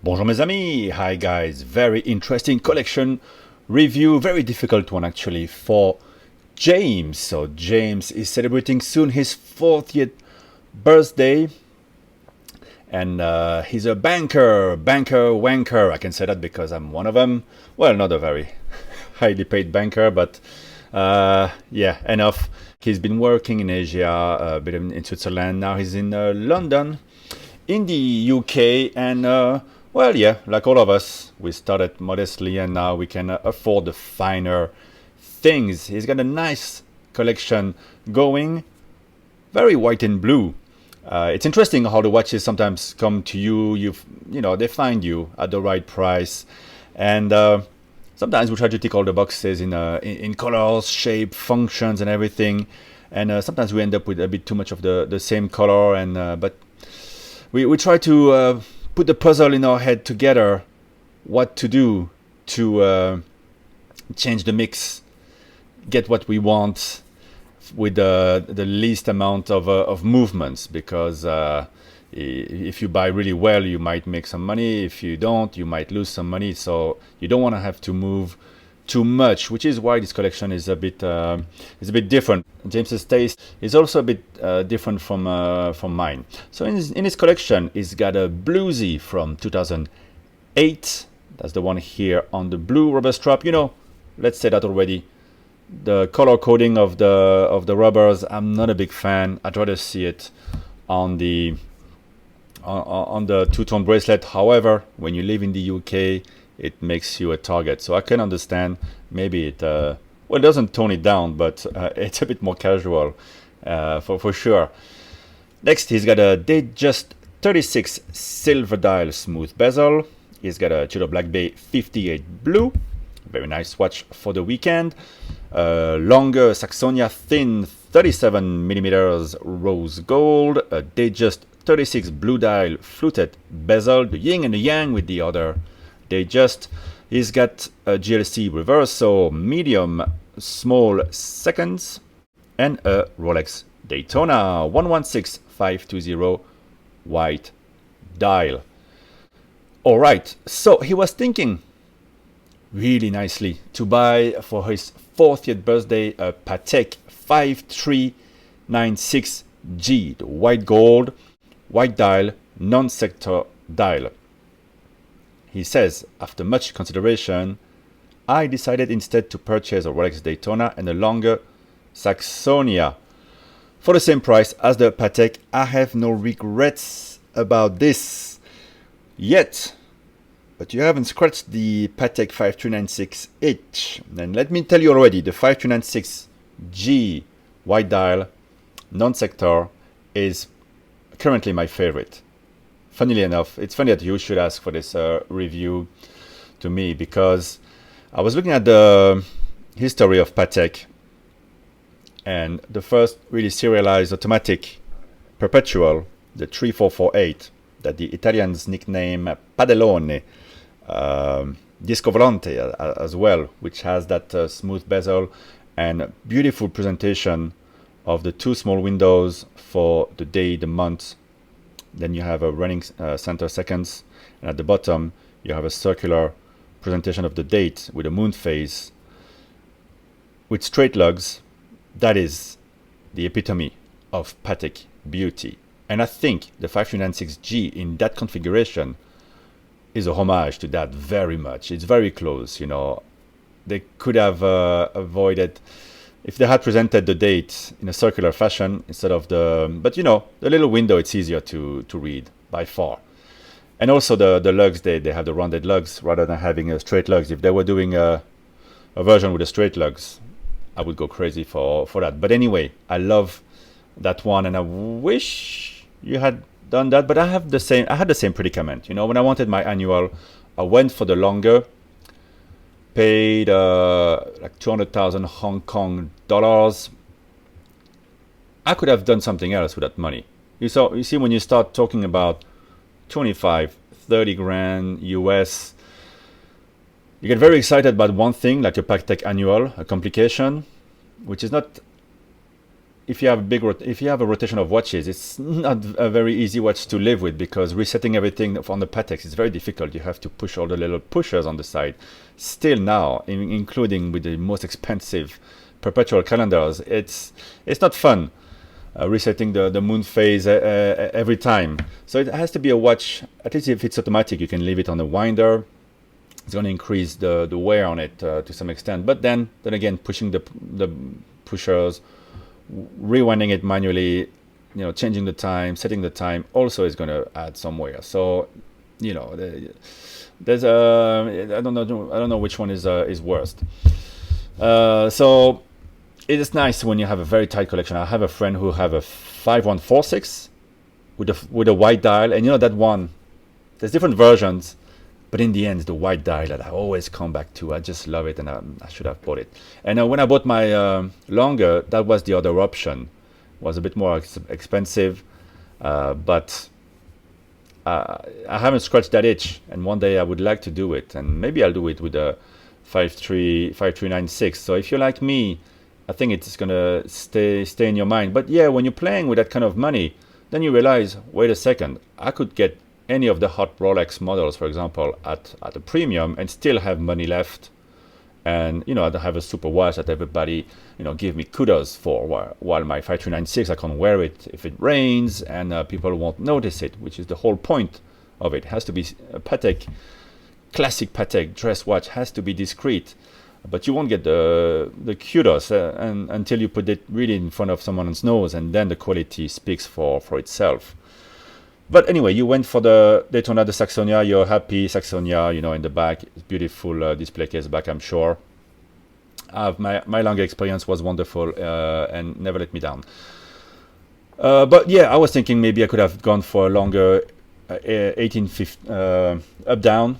Bonjour mes amis, hi guys, very interesting collection review, very difficult one actually for James. So James is celebrating soon his 40th birthday and he's a banker, wanker. I can say that because I'm one of them. Well, not a very highly paid banker, but yeah, enough. He's been working in Asia, a bit in Switzerland, now he's in London in the UK, and well, yeah, like all of us, we started modestly and now we can afford the finer things. He's got a nice collection going, very white and blue. It's interesting how the watches sometimes come to you. They find you at the right price, and sometimes we try to tick all the boxes in colors, shape, functions, and everything. And sometimes we end up with a bit too much of the same color, and but we try to put the puzzle in our head together, what to do to change the mix, get what we want with the least amount of movements, because if you buy really well, you might make some money. If you don't, you might lose some money. So you don't want to have to move too much, which is why this collection is a bit different. James's taste is also a bit different from mine. So in his collection, he's got a bluesy from 2008. That's the one here on the blue rubber strap. Let's say that already. The color coding of the rubbers, I'm not a big fan. I'd rather see it on the two-tone bracelet. However, when you live in the UK, it makes you a target. So I can understand maybe it it doesn't tone it down, but it's a bit more casual for sure. Next, he's got a Datejust 36 silver dial smooth bezel. He's got a Tudor Black Bay 58 blue. Very nice watch for the weekend. Longer Saxonia thin 37 millimeters rose gold. A Datejust 36 blue dial fluted bezel, the yin and the yang with the other Datejust. He's got a GLC reverso medium small seconds and a Rolex Daytona 116520 white dial. All right, so he was thinking really nicely to buy for his 40th birthday a Patek 5396G, the white gold, white dial, non-sector dial. He says, after much consideration, I decided instead to purchase a Rolex Daytona and a longer Saxonia for the same price as the Patek. I have no regrets about this yet. But you haven't scratched the Patek 5396 itch. And let me tell you already, the 5396G white dial non-sector is currently my favorite. Funnily enough, it's funny that you should ask for this review to me, because I was looking at the history of Patek, and the first really serialized automatic perpetual, the 3448, that the Italians nickname Padellone, Disco Volante as well, which has that smooth bezel and beautiful presentation of the two small windows for the day, the month. Then you have a running center seconds, and at the bottom you have a circular presentation of the date with a moon phase with straight lugs. That is the epitome of Patek beauty, and I think the 5396G in that configuration is a homage to that very much. It's very close. They could have avoided if they had presented the date in a circular fashion instead of the little window. It's easier to read by far. And also the lugs, they have the rounded lugs rather than having a straight lugs. If they were doing a version with the straight lugs, I would go crazy for that. But anyway, I love that one, and I wish you had done that. But I had the same predicament. When I wanted my annual, I went for the longer, paid like 200,000 Hong Kong dollars. I could have done something else with that money. You see, when you start talking about 25, 30 grand US, you get very excited about one thing, like a Patek annual, a complication, which is not if you have if you have a rotation of watches, it's not a very easy watch to live with, because resetting everything on the Patek is very difficult. You have to push all the little pushers on the side. Still now, including with the most expensive perpetual calendars, it's not fun resetting the moon phase every time. So it has to be a watch, at least if it's automatic, you can leave it on a winder. It's going to increase the wear on it to some extent. But then again, pushing the pushers, rewinding it manually, changing the time, setting the time, also is going to add some wear. So, there's I don't know which one is worst. So it is nice when you have a very tight collection. I have a friend who have a 5146 with a white dial, and that one. There's different versions, but in the end, it's the white dial that I always come back to. I just love it, and I should have bought it. And when I bought my longer, that was the other option. It was a bit more expensive, but I haven't scratched that itch, and one day I would like to do it, and maybe I'll do it with a 5396. So if you're like me, I think it's gonna stay in your mind. But yeah, when you're playing with that kind of money, then you realize, wait a second, I could get any of the hot Rolex models, for example, at a premium and still have money left. And I don't have a super watch that everybody give me kudos for, while my 5396, I can wear it if it rains, and people won't notice it, which is the whole point of it. It has to be a Patek, classic Patek dress watch, has to be discreet, but you won't get the kudos until you put it really in front of someone's nose, and then the quality speaks for itself. But anyway, you went for the Daytona, the Saxonia. You're happy, Saxonia, in the back. It's beautiful display case back, I'm sure. My longer experience was wonderful and never let me down. But yeah, I was thinking maybe I could have gone for a longer 1850 up down,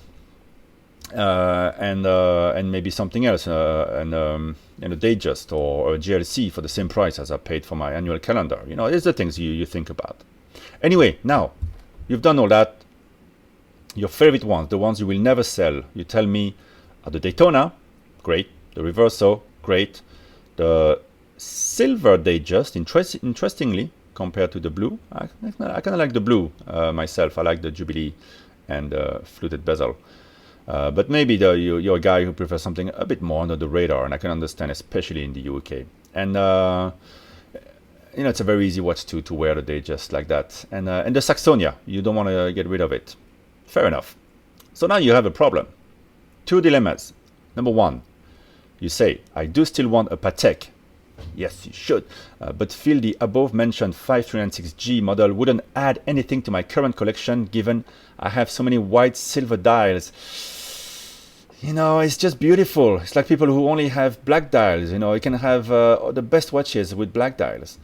and maybe something else, and a Datejust or a GLC for the same price as I paid for my annual calendar. It's the things you think about. Anyway, now you've done all that. Your favorite ones, the ones you will never sell, you tell me, are the Daytona, great. The Reverso, great. The silver Datejust, interestingly, compared to the blue. I kind of like the blue myself. I like the Jubilee and fluted bezel. But maybe you're a guy who prefers something a bit more under the radar, and I can understand, especially in the UK. And it's a very easy watch to wear the day just like that. And the Saxonia, you don't want to get rid of it. Fair enough. So now you have a problem. Two dilemmas. Number one, you say, I do still want a Patek. Yes, you should. But feel the above mentioned 5396G model wouldn't add anything to my current collection, given I have so many white silver dials. It's just beautiful. It's like people who only have black dials. You can have the best watches with black dials.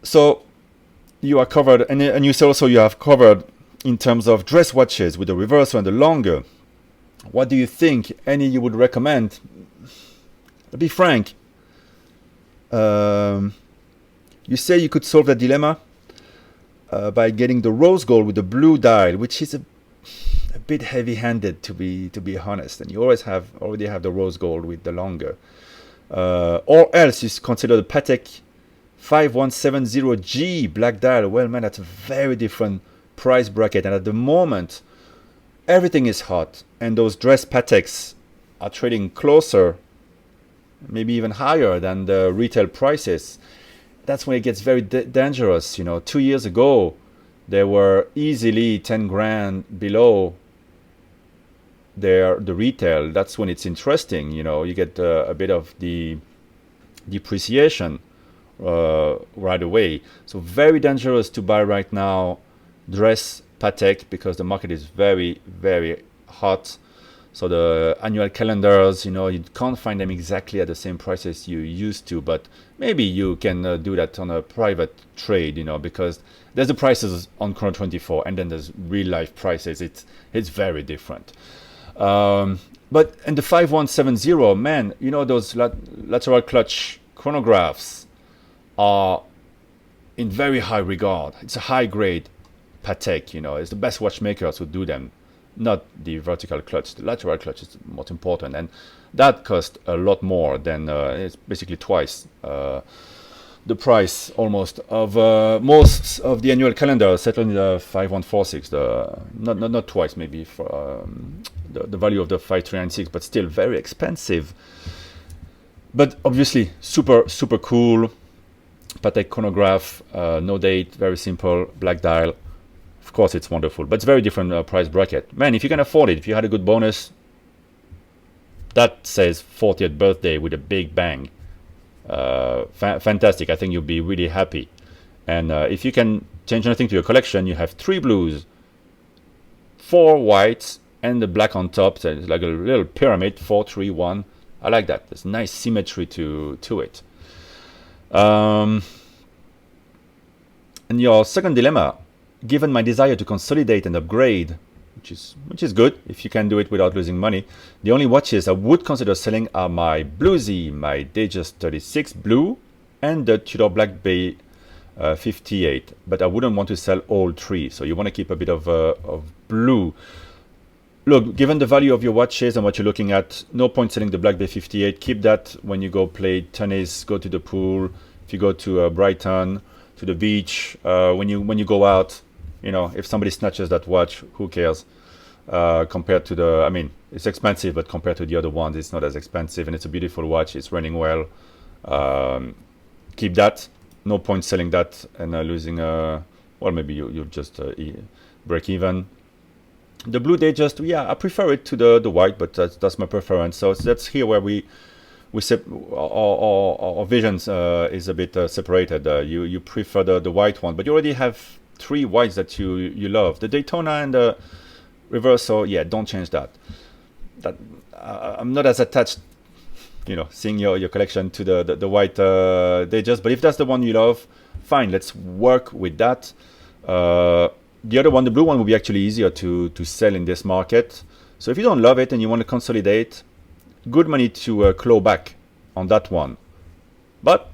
So you are covered, and you say also you have covered in terms of dress watches with the Reverso and the longer. What do you think? Any you would recommend? Be frank. You say you could solve that dilemma by getting the rose gold with the blue dial, which is a bit heavy-handed, to be honest. And you already have the rose gold with the longer. Or else you consider the Patek 5170G black dial. Well, man, that's a very different price bracket. And at the moment, everything is hot, and those dress Pateks are trading closer, maybe even higher than the retail prices. That's when it gets very dangerous. 2 years ago, they were easily 10 grand below the retail. That's when it's interesting. You get a bit of the depreciation right away. So very dangerous to buy right now dress Patek, because the market is very, very hot. So the annual calendars, you can't find them exactly at the same prices you used to, but maybe you can do that on a private trade, because there's the prices on Chrono24, and then there's real life prices. It's very different. But in the 5170, man, those lateral clutch chronographs are in very high regard. It's a high grade Patek, it's the best watchmakers who do them. Not the vertical clutch. The lateral clutch is most important, and that cost a lot more than it's basically twice the price almost of most of the annual calendar, certainly the 5146, not twice maybe for the value of the 5396, but still very expensive. But obviously super cool. Patek chronograph, no date, very simple, black dial. Of course it's wonderful, but it's very different price bracket. Man, if you can afford it, if you had a good bonus, that says 40th birthday with a big bang. Fantastic. I think you'll be really happy. And if you can change anything to your collection, you have 3 blues, 4 whites, and the black on top. So it's like a little pyramid, 4, 3, 1. I like that. There's nice symmetry to it. And your second dilemma, given my desire to consolidate and upgrade, which is good if you can do it without losing money, the only watches I would consider selling are my Bluesy, my Datejust 36 Blue, and the Tudor Black Bay 58. But I wouldn't want to sell all 3, so you want to keep a bit of blue. Look, given the value of your watches and what you're looking at, no point selling the Black Bay 58. Keep that when you go play tennis, go to the pool, if you go to Brighton, to the beach, when you go out. You know, if somebody snatches that watch, who cares? Compared to the, I mean, it's expensive, but compared to the other ones, it's not as expensive, and it's a beautiful watch. It's running well. Keep that. No point selling that and losing. Well, maybe you'll just break even. The blue Datejust, yeah, I prefer it to the white, but that's my preference. So that's here where our visions is a bit separated. You prefer the white one, but you already have 3 whites that you love. The Daytona and the Reverso, yeah, don't change that. I'm not as attached, seeing your collection to the white Datejust. But if that's the one you love, fine, let's work with that. The other one, the blue one, will be actually easier to sell in this market. So if you don't love it and you want to consolidate, good money to claw back on that one. But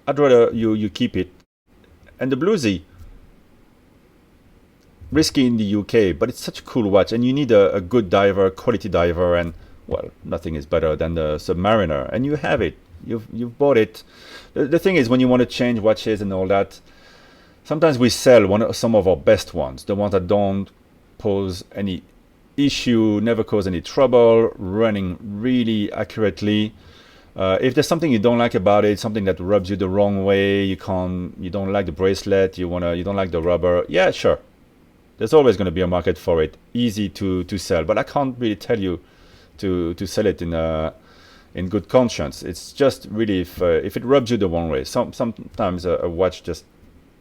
I'd rather you keep it. And the Bluesy, risky in the UK, but it's such a cool watch, and you need a good diver, quality diver, and well, nothing is better than the Submariner, and you have it. You've bought it. The thing is, when you want to change watches and all that, sometimes we sell some of our best ones, the ones that don't pose any issue, never cause any trouble, running really accurately. If there's something you don't like about it, something that rubs you the wrong way, you don't like the bracelet, you don't like the rubber, yeah, sure. There's always going to be a market for it. Easy to sell, but I can't really tell you to sell it in good conscience. It's just really if it rubs you the wrong way. Sometimes a watch just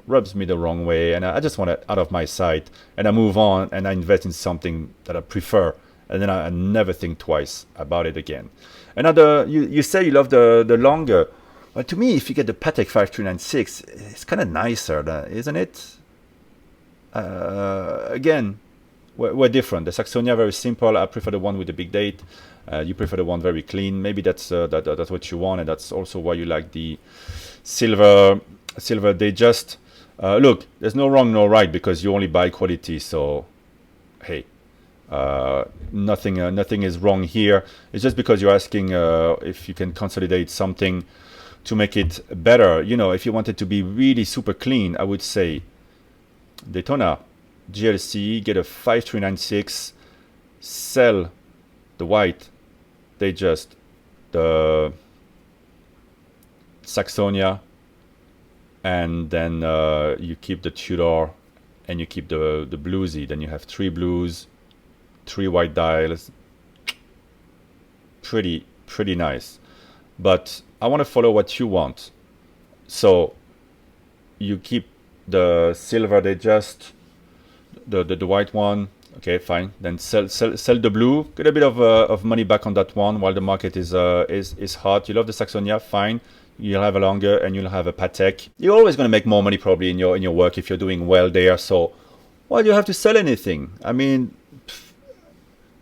rubs me the wrong way, and I just want it out of my sight, and I move on and I invest in something that I prefer, and then I never think twice about it again. Another, you say you love the longer. Well, to me, if you get the Patek 5396, it's kind of nicer, isn't it? Again, we're different. The Saxonia, very simple. I prefer the one with the big date. You prefer the one very clean. Maybe that's what you want, and that's also why you like the silver Datejust. Look, there's no wrong, no right, because you only buy quality. So, hey, nothing is wrong here. It's just because you're asking if you can consolidate something to make it better. If you want it to be really super clean, I would say Daytona GLC, get a 5396, sell the white Datejust, the Saxonia, and then you keep the Tudor and you keep the Bluesy. Then you have 3 blues, 3 white dials. Pretty nice. But I want to follow what you want. So you keep the silver Datejust, the white one. Okay, fine. Then sell the blue. Get a bit of money back on that one while the market is hot. You love the Saxonia, fine. You'll have a longer and you'll have a Patek. You're always going to make more money probably in your work if you're doing well there. So why do you have to sell anything? I mean,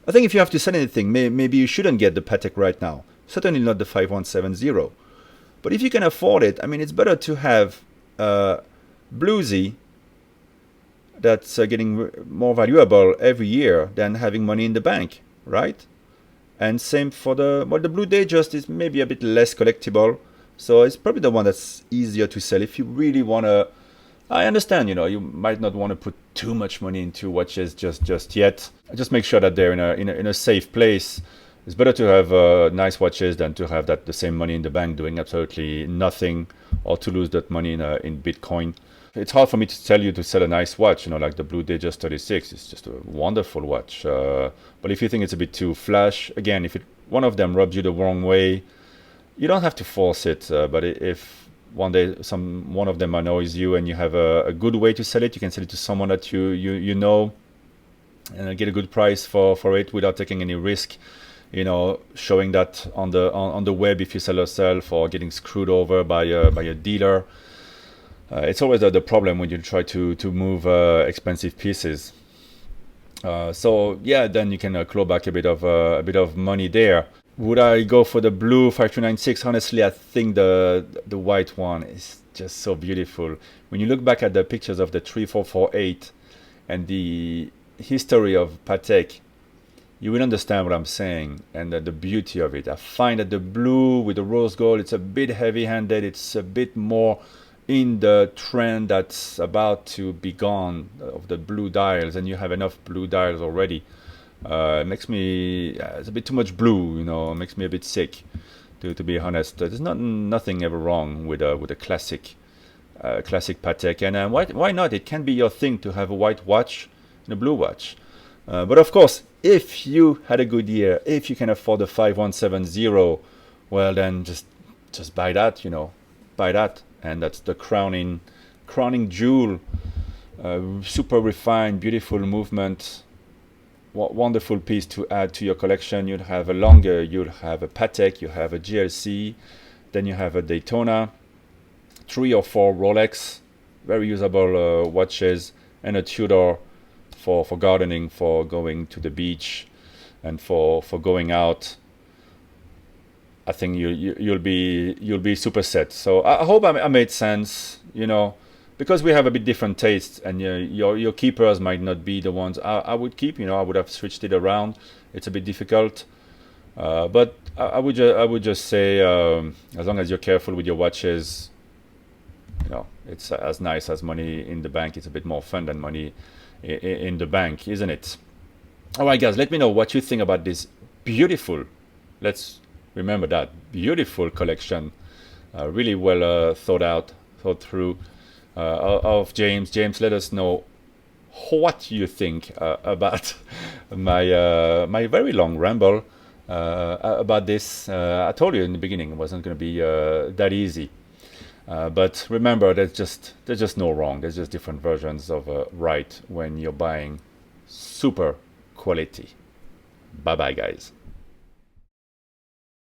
I think if you have to sell anything, maybe you shouldn't get the Patek right now. Certainly not the 5170. But if you can afford it, I mean, it's better to have Bluesy that's getting more valuable every year than having money in the bank, right? And same for the blue Datejust is maybe a bit less collectible, So it's probably the one that's easier to sell if you really want to. I understand, you might not want to put too much money into watches just yet. Just make sure that they're in a safe place. It's better to have nice watches than to have the same money in the bank doing absolutely nothing, or to lose that money in Bitcoin. It's hard for me to tell you to sell a nice watch, like the Blue Digest 36. It's just a wonderful watch. But if you think it's a bit too flash, again, if one of them rubs you the wrong way, you don't have to force it. But if one day one of them annoys you and you have a good way to sell it, you can sell it to someone that you know, and get a good price for it without taking any risk. Showing that on the web if you sell yourself, or getting screwed over by a dealer. It's always the problem when you try to move expensive pieces. So yeah, then you can claw back a bit of money there. Would I go for the blue 5296? Honestly, I think the white one is just so beautiful. When you look back at the pictures of the 3448 and the history of Patek, you will understand what I'm saying, and the beauty of it. I find that the blue with the rose gold, it's a bit heavy-handed. It's a bit more in the trend that's about to be gone of the blue dials, and you have enough blue dials already. It makes me, it's a bit too much blue, it makes me a bit sick, to be honest. There's nothing ever wrong with a classic Patek, and why not? It can be your thing to have a white watch and a blue watch. But of course, if you had a good year, if you can afford the 5170, well then just buy that, buy that, and that's the crowning jewel. Super refined, beautiful movement. Wonderful piece to add to your collection. You'll have you'll have a Patek, you have a GLC, then you have a Daytona, 3 or 4 Rolex, very usable watches, and a Tudor for gardening, for going to the beach, and for going out. I think you'll be super set. So I hope I made sense, because we have a bit different tastes, and your keepers might not be the ones I would keep. I would have switched it around. It's a bit difficult, but I would just say, as long as you're careful with your watches, it's as nice as money in the bank. It's a bit more fun than money in the bank, isn't it? All right, guys, let me know what you think about this beautiful, let's remember that, beautiful collection, really well thought through, of James. James, let us know what you think about my very long ramble about this. I told you in the beginning it wasn't going to be that easy. But remember, there's just no wrong. There's just different versions of right when you're buying super quality. Bye bye, guys.